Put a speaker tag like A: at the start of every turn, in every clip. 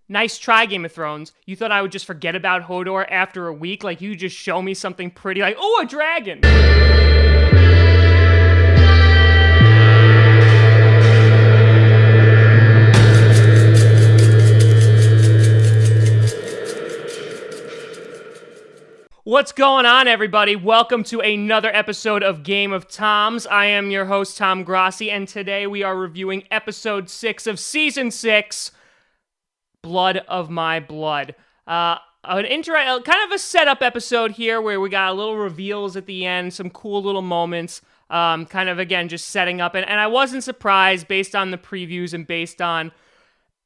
A: Nice try, Game of Thrones. You thought I would just forget about Hodor after a week? Like, you just show me something pretty, like, oh, a dragon! What's going on, everybody? Welcome to another episode of Game of Toms. I am your host, Tom Grossi, and today we are reviewing episode 6 of season 6, Blood of My Blood. Kind of a setup episode here where we got a little reveals at the end, some cool little moments, kind of, again, just setting up. And I wasn't surprised based on the previews and based on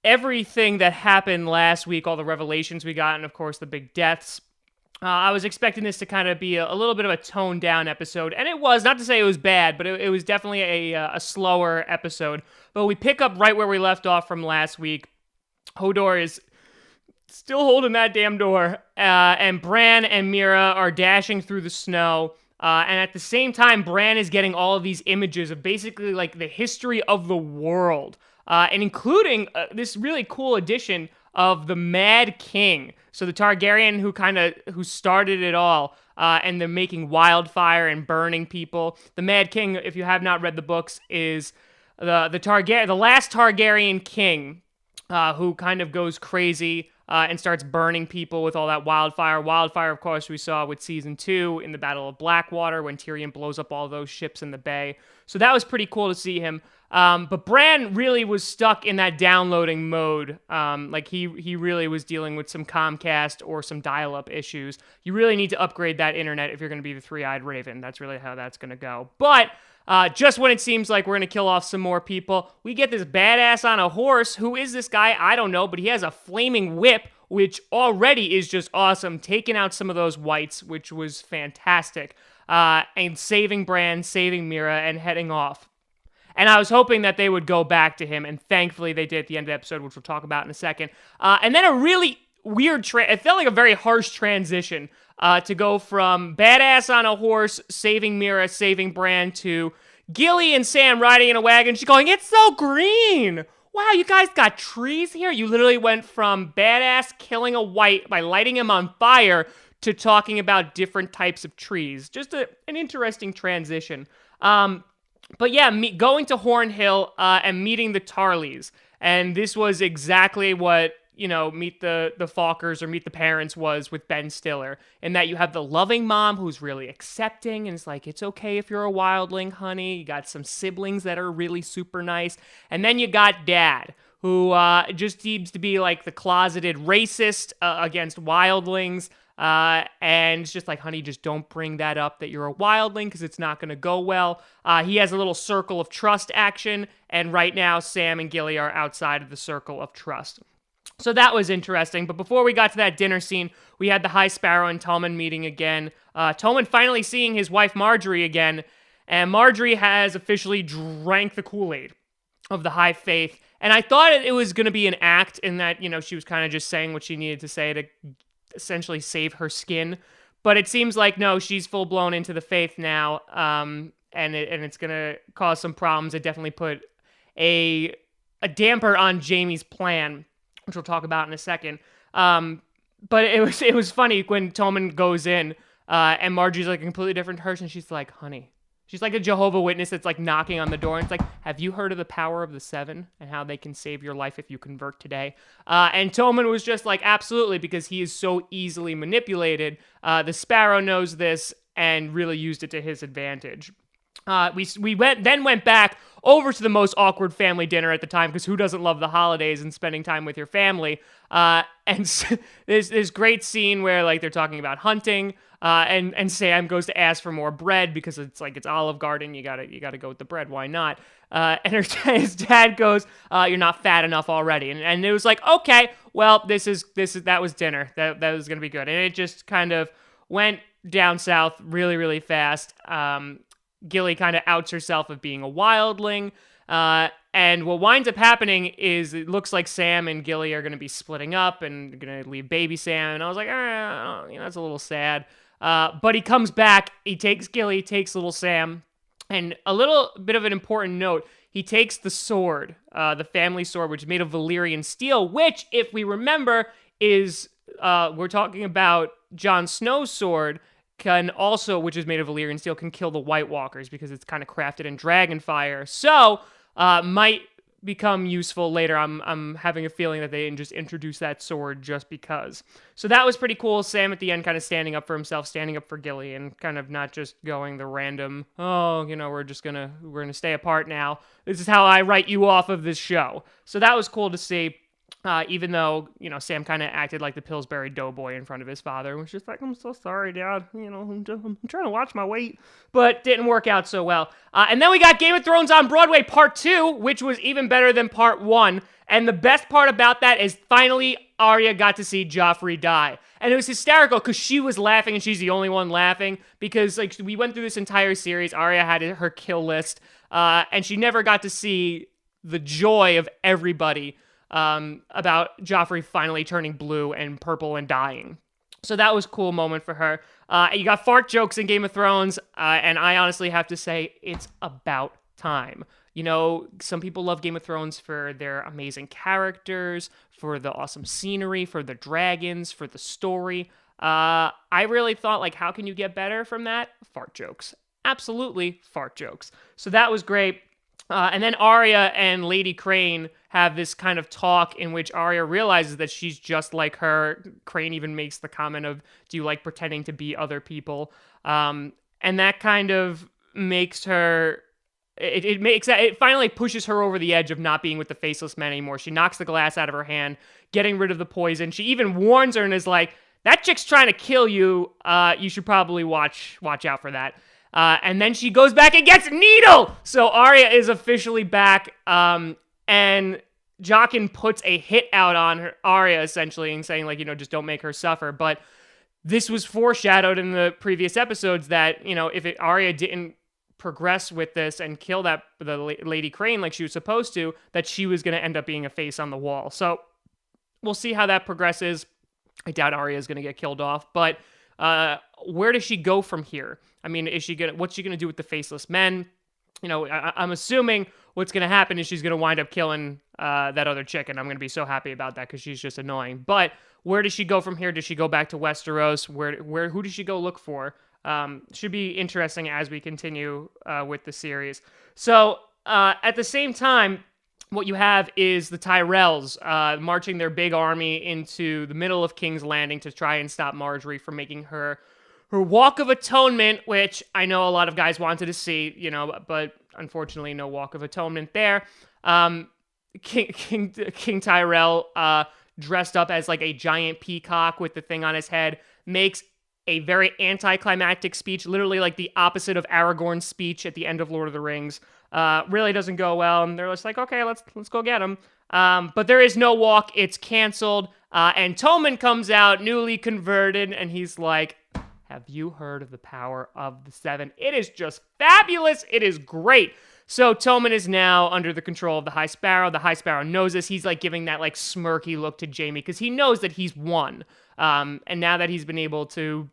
A: everything that happened last week, all the revelations we got, and, of course, the big deaths. I was expecting this to kind of be a little bit of a toned down episode, and it was. Not to say it was bad, but it was definitely a slower episode. But we pick up right where we left off from last week. Hodor is still holding that damn door, and Bran and Mira are dashing through the snow. And at the same time, Bran is getting all of these images of basically like the history of the world, and including this really cool addition of the Mad King. So the Targaryen who started it all, and they're making wildfire and burning people. The Mad King, if you have not read the books, is the last Targaryen king, who kind of goes crazy and starts burning people with all that wildfire. Wildfire, of course, we saw with season 2 in the Battle of Blackwater when Tyrion blows up all those ships in the bay. So that was pretty cool to see him. But Bran really was stuck in that downloading mode. Like he really was dealing with some Comcast or some dial-up issues. You really need to upgrade that internet if you're going to be the three-eyed raven. That's really how that's going to go. But just when it seems like we're going to kill off some more people, we get this badass on a horse. Who is this guy? I don't know, but he has a flaming whip, which already is just awesome, taking out some of those whites, which was fantastic, and saving Bran, saving Mira, and heading off. And I was hoping that they would go back to him, and thankfully they did at the end of the episode, which we'll talk about in a second. And then a really weird, it felt like a very harsh transition to go from badass on a horse, saving Mira, saving Bran, to Gilly and Sam riding in a wagon. She's going, it's so green! Wow, you guys got trees here? You literally went from badass killing a white by lighting him on fire to talking about different types of trees. Just an interesting transition. But yeah, going to Horn Hill and meeting the Tarleys. And this was exactly what, Meet the Falkers or Meet the Parents was with Ben Stiller. In that you have the loving mom who's really accepting and is like, it's okay if you're a wildling, honey. You got some siblings that are really super nice. And then you got Dad, who just seems to be like the closeted racist against wildlings. And it's just like, honey, just don't bring that up that you're a wildling because it's not going to go well. He has a little circle of trust action, and right now Sam and Gilly are outside of the circle of trust. So that was interesting, but before we got to that dinner scene, we had the High Sparrow and Tommen meeting again. Tommen finally seeing his wife Marjorie again, and Marjorie has officially drank the Kool-Aid of the High Faith, and I thought it was going to be an act in that, she was kind of just saying what she needed to say to essentially save her skin, but it seems like no, she's full blown into the faith now, and it's gonna cause some problems. It definitely put a damper on Jaime's plan, which we'll talk about in a second. But it was funny when Tommen goes in, and Marjorie's like a completely different person. She's like, honey. She's like a Jehovah's Witness that's like knocking on the door. And it's like, have you heard of the power of the 7 and how they can save your life if you convert today? And Tommen was just like, absolutely, because he is so easily manipulated. The Sparrow knows this and really used it to his advantage. We went back over to the most awkward family dinner at the time, because who doesn't love the holidays and spending time with your family? And there's this great scene where like they're talking about hunting, and Sam goes to ask for more bread because it's like it's Olive Garden. You gotta go with the bread. Why not? And his dad goes, "You're not fat enough already." And it was like, okay, well, that was dinner. That was gonna be good, and it just kind of went down south really, really fast. Gilly kind of outs herself of being a wildling, and what winds up happening is it looks like Sam and Gilly are going to be splitting up and going to leave baby Sam, and I was like, that's a little sad. But he comes back, he takes Gilly, takes little Sam, and a little bit of an important note, he takes the sword, the family sword, which is made of Valyrian steel, which, if we remember, is, we're talking about Jon Snow's sword, can also, which is made of Valyrian steel, can kill the White Walkers because it's kind of crafted in dragon fire. So, might become useful later. I'm having a feeling that they didn't just introduce that sword just because. So that was pretty cool. Sam at the end kind of standing up for himself, standing up for Gilly, and kind of not just going the random, oh, we're gonna stay apart now. This is how I write you off of this show. So that was cool to see. Even though, Sam kind of acted like the Pillsbury Doughboy in front of his father. Was just like, I'm so sorry, Dad. I'm trying to watch my weight. But didn't work out so well. And then we got Game of Thrones on Broadway Part 2, which was even better than Part 1. And the best part about that is finally Arya got to see Joffrey die. And it was hysterical because she was laughing and she's the only one laughing. Because, we went through this entire series. Arya had her kill list. And she never got to see the joy of everybody about Joffrey finally turning blue and purple and dying. So that was a cool moment for her. You got fart jokes in Game of Thrones, and I honestly have to say, it's about time. Some people love Game of Thrones for their amazing characters, for the awesome scenery, for the dragons, for the story. I really thought, how can you get better from that? Fart jokes. Absolutely fart jokes. So that was great. And then Arya and Lady Crane have this kind of talk in which Arya realizes that she's just like her. Crane even makes the comment of, do you like pretending to be other people? And that kind of makes her, it finally pushes her over the edge of not being with the Faceless Men anymore. She knocks the glass out of her hand, getting rid of the poison. She even warns her and is like, that chick's trying to kill you. You should probably watch out for that. And then she goes back and gets Needle! So Arya is officially back, and Jaqen puts a hit out on Arya, essentially, and saying, just don't make her suffer. But this was foreshadowed in the previous episodes that, if Arya didn't progress with this and kill the Lady Crane like she was supposed to, that she was going to end up being a face on the wall. So we'll see how that progresses. I doubt Arya is going to get killed off, but where does she go from here? I mean, what's she gonna do with the Faceless Men? I'm assuming what's gonna happen is she's gonna wind up killing that other chick, and I'm gonna be so happy about that because she's just annoying. But where does she go from here? Does she go back to Westeros? Who does she go look for? Should be interesting as we continue with the series. So at the same time, what you have is the Tyrells marching their big army into the middle of King's Landing to try and stop Marjorie from making her Walk of Atonement, which I know a lot of guys wanted to see, but unfortunately no Walk of Atonement there. King Tyrell, dressed up as a giant peacock with the thing on his head, makes a very anticlimactic speech, literally the opposite of Aragorn's speech at the end of Lord of the Rings. Really doesn't go well, and they're just like, okay, let's go get him. But there is no walk, it's canceled, and Tommen comes out, newly converted, and he's like, have you heard of the power of the Seven? It is just fabulous. It is great. So Tommen is now under the control of the High Sparrow. The High Sparrow knows this. He's giving that smirky look to Jaime because he knows that he's won. And now that he's been able to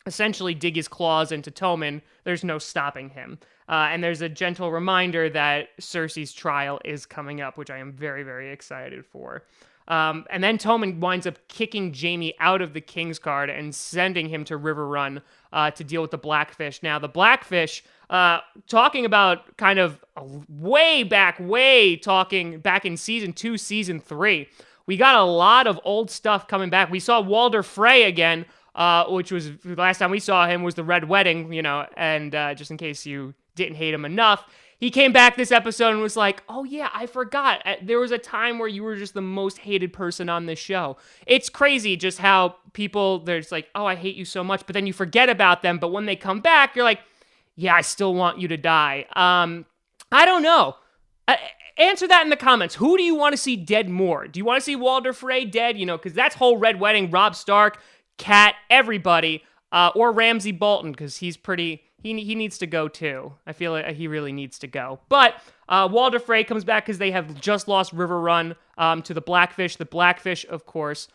A: essentially dig his claws into Tommen, there's no stopping him. And there's a gentle reminder that Cersei's trial is coming up, which I am very, very excited for. And then Tommen winds up kicking Jaime out of the Kingsguard and sending him to Riverrun to deal with the Blackfish. Now, the Blackfish, talking about kind of talking back in Season 2, Season 3, we got a lot of old stuff coming back. We saw Walder Frey again, which was, the last time we saw him was the Red Wedding, and just in case you didn't hate him enough, he came back this episode and was like, oh yeah, I forgot. There was a time where you were just the most hated person on this show. It's crazy just how people, they're just like, oh, I hate you so much, but then you forget about them. But when they come back, you're like, yeah, I still want you to die. I don't know. Answer that in the comments. Who do you want to see dead more? Do you want to see Walder Frey dead? Because that's whole Red Wedding, Robb Stark, Cat, everybody, or Ramsay Bolton, because he's pretty... He needs to go too. I feel like he really needs to go. But Walder Frey comes back because they have just lost Riverrun to the Blackfish. The Blackfish, of course,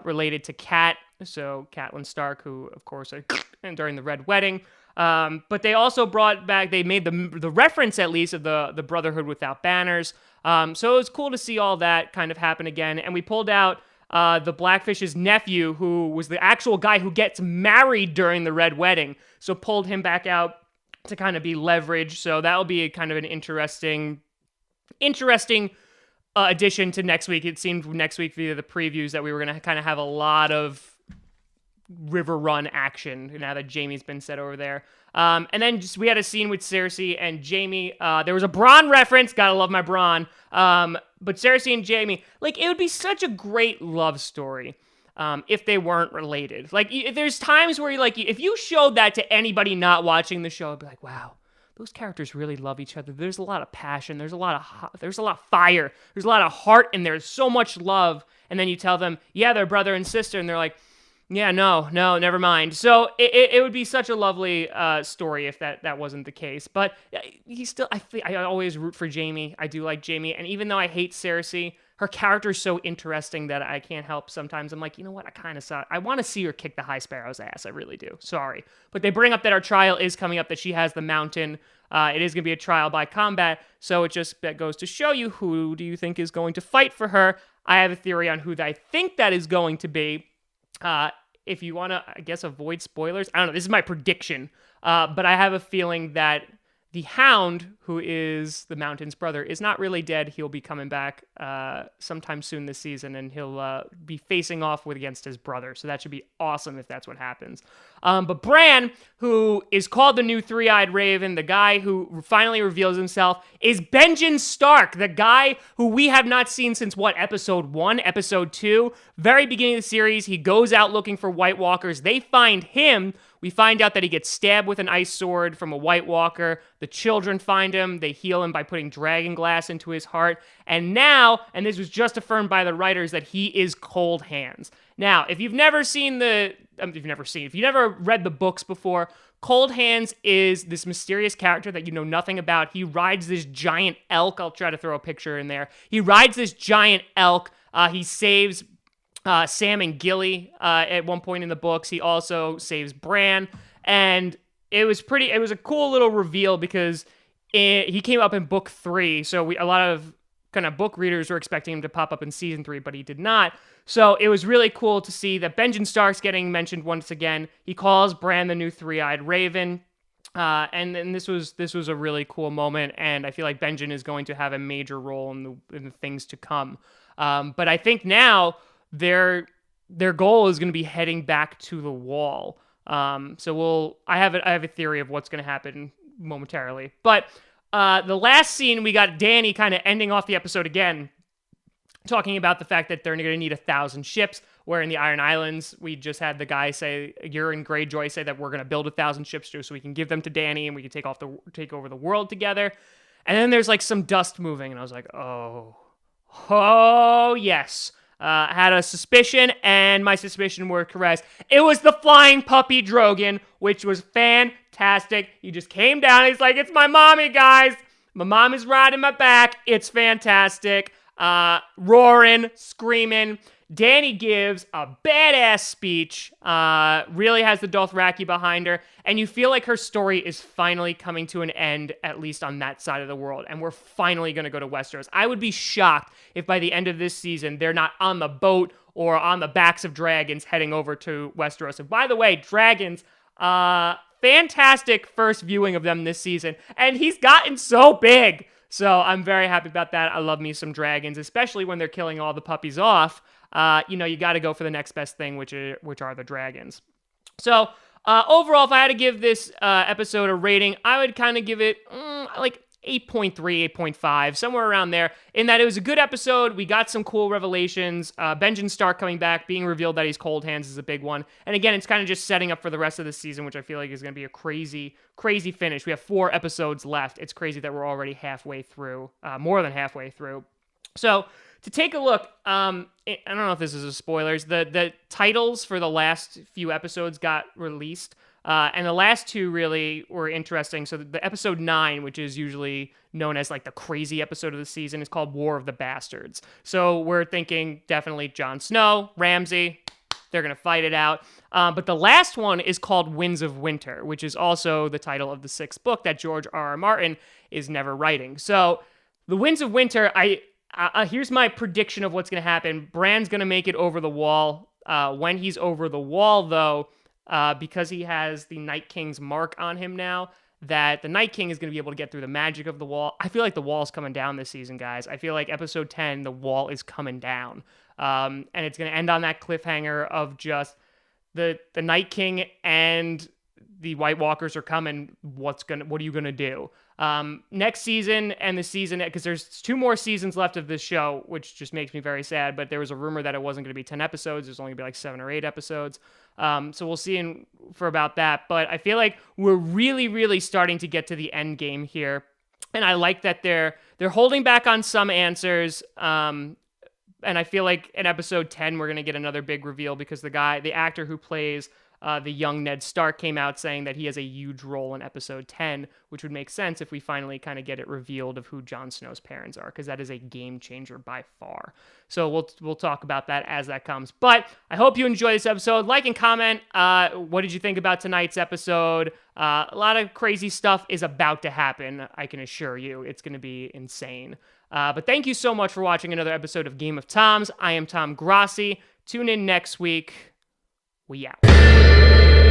A: related to Cat. So Catelyn Stark, who, of course, during the Red Wedding. But they also brought back, they made the reference at least of the Brotherhood without banners. So it was cool to see all that kind of happen again. And we pulled out the Blackfish's nephew, who was the actual guy who gets married during the Red Wedding. So pulled him back out to kind of be leverage. So that'll be a kind of an interesting addition to next week. It seemed next week via the previews that we were going to kind of have a lot of river run action now that Jaime's been set over there. And then we had a scene with Cersei and Jaime. There was a Bran reference. Gotta love my Bran. But Cersei and Jaime, like, it would be such a great love story if they weren't related. Like, there's times where, like, if you showed that to anybody not watching the show, I'd be like, wow, those characters really love each other. There's a lot of passion. There's a lot of fire. There's a lot of heart in there. There's so much love. And then you tell them, yeah, they're brother and sister, and they're like, yeah, no, never mind. So it would be such a lovely story if that wasn't the case. But I always root for Jaime. I do like Jaime, and even though I hate Cersei, her character is so interesting that I can't help. Sometimes I'm like, you know what? I want to see her kick the High Sparrow's ass. I really do. Sorry, but they bring up that our trial is coming up. That she has the mountain. It is going to be a trial by combat. So that goes to show you, who do you think is going to fight for her? I have a theory on who I think that is going to be. If you want to, I guess, avoid spoilers, I don't know. This is my prediction. But I have a feeling that the Hound, who is the Mountain's brother, is not really dead. He'll be coming back sometime soon this season, and he'll be facing off against his brother. So that should be awesome if that's what happens. But Bran, who is called the new Three-Eyed Raven, the guy who finally reveals himself, is Benjen Stark, the guy who we have not seen since, episode 1, episode 2? Very beginning of the series, he goes out looking for White Walkers. They find him. We find out that he gets stabbed with an ice sword from a White Walker. The children find him. They heal him by putting dragon glass into his heart. And now, and this was just affirmed by the writers, that he is Cold Hands. Now, if you've never read the books before, Cold Hands is this mysterious character that you know nothing about. He rides this giant elk. I'll try to throw a picture in there. He rides this giant elk. He saves Sam and Gilly at one point in the books. He also saves Bran, and it was a cool little reveal because he came up in book 3. So a lot of kind of book readers were expecting him to pop up in season 3, but he did not. So it was really cool to see that Benjen Stark's getting mentioned once again. He calls Bran the new Three-Eyed Raven. And then this was a really cool moment, and I feel like Benjen is going to have a major role in the things to come. But I think now their goal is going to be heading back to the Wall. So I have a theory of what's going to happen momentarily. But the last scene, we got Dany kind of ending off the episode again, talking about the fact that they're going to need 1,000 ships. Where in the Iron Islands, we just had the guy say, Euron Greyjoy say that we're going to build 1,000 ships too, so we can give them to Dany and we can take over the world together. And then there's like some dust moving, and I was like, oh yes. I had a suspicion, and my suspicion were correct. It was the flying puppy Drogon, which was fantastic. He just came down, and he's like, it's my mommy, guys. My mom is riding my back. It's fantastic. Roaring, screaming. Dany gives a badass speech, really has the Dothraki behind her, and you feel like her story is finally coming to an end, at least on that side of the world, and we're finally going to go to Westeros. I would be shocked if by the end of this season, they're not on the boat or on the backs of dragons heading over to Westeros. And by the way, dragons, fantastic first viewing of them this season, and he's gotten so big. So I'm very happy about that. I love me some dragons, especially when they're killing all the puppies off. You got to go for the next best thing, which are the dragons. So overall, if I had to give this episode a rating, I would kind of give it like 8.3, 8.5, somewhere around there, in that it was a good episode. We got some cool revelations. Benjen Stark coming back, being revealed that he's Cold Hands is a big one. And again, it's kind of just setting up for the rest of the season, which I feel like is going to be a crazy, crazy finish. We have 4 episodes left. It's crazy that we're already halfway through, more than halfway through. So to take a look, I don't know if this is a spoilers, the titles for the last few episodes got released. And the last 2 really were interesting. So the episode 9, which is usually known as like the crazy episode of the season, is called War of the Bastards. So we're thinking definitely Jon Snow, Ramsay, They're going to fight it out. But the last one is called Winds of Winter, which is also the title of the 6th book that George R.R. Martin is never writing. So the Winds of Winter, here's my prediction of what's going to happen. Bran's going to make it over the wall. When he's over the wall, though, because he has the Night King's mark on him now, that the Night King is going to be able to get through the magic of the wall. I feel like the wall's coming down this season, guys. I feel like episode 10, the wall is coming down. And it's going to end on that cliffhanger of just the Night King and the White Walkers are coming. What are you going to do? Next season and the season, because there's 2 more seasons left of this show, which just makes me very sad, but there was a rumor that it wasn't going to be 10 episodes. There's only going to be like 7 or 8 episodes. So we'll see for about that. But I feel like we're really, really starting to get to the end game here. And I like that they're holding back on some answers. And I feel like in episode 10, we're going to get another big reveal because the actor who plays the young Ned Stark came out saying that he has a huge role in episode 10, which would make sense if we finally kind of get it revealed of who Jon Snow's parents are, because that is a game changer by far. So we'll talk about that as that comes. But I hope you enjoy this episode. Like and comment. What did you think about tonight's episode? A lot of crazy stuff is about to happen. I can assure you, it's going to be insane. But thank you so much for watching another episode of Game of Toms. I am Tom Grossi. Tune in next week. We out.